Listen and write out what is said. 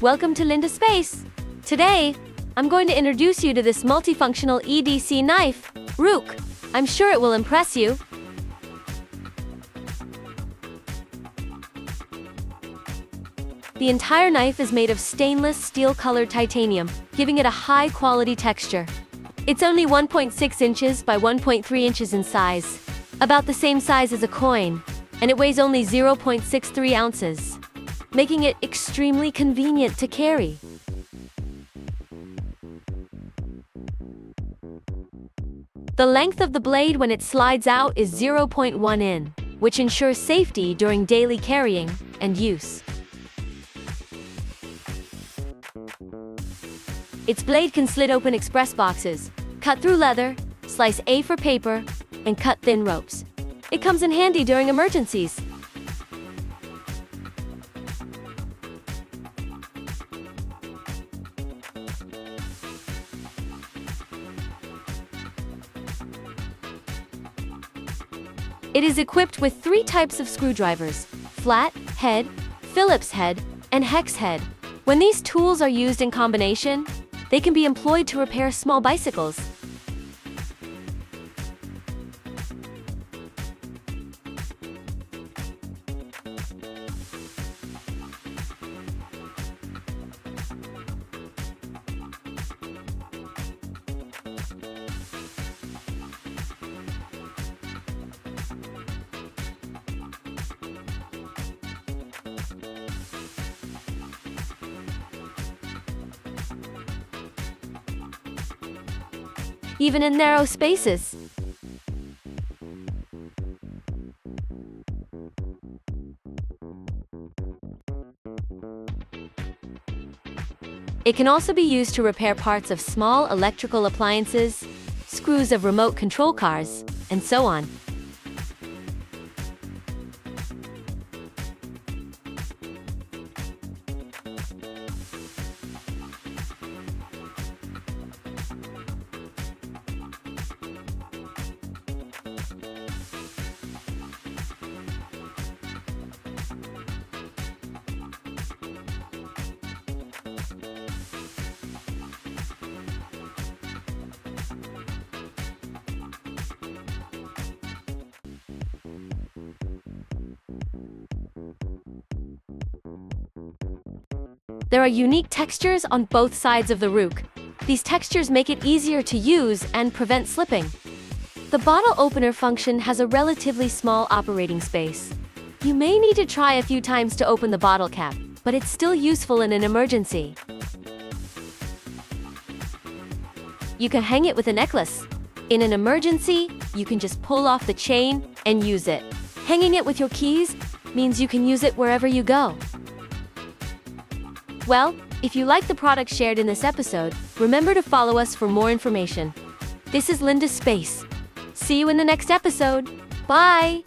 Welcome to Linda Space. Today, I'm going to introduce you to this multifunctional EDC knife, RUK. I'm sure it will impress you. The entire knife is made of stainless steel-colored titanium, giving it a high-quality texture. It's only 1.6 inches by 1.3 inches in size, about the same size as a coin, and it weighs only 0.63 ounces, making it extremely convenient to carry. The length of the blade when it slides out is 0.1 in, which ensures safety during daily carrying and use. Its blade can slit open express boxes, cut through leather, slice A for paper, and cut thin ropes. It comes in handy during emergencies. It is equipped with 3 types of screwdrivers: Flathead, Phillips head, and hex head. When these tools are used in combination, they can be employed to repair small bicycles. Even in narrow spaces. It can also be used to repair parts of small electrical appliances, screws of remote control cars, and so on. There are unique textures on both sides of the RUK. These textures make it easier to use and prevent slipping. The bottle opener function has a relatively small operating space. You may need to try a few times to open the bottle cap, but it's still useful in an emergency. You can hang it with a necklace. In an emergency, you can just pull off the chain and use it. Hanging it with your keys means you can use it wherever you go. Well, if you like the product shared in this episode, remember to follow us for more information. This is Linda Space. See you in the next episode. Bye!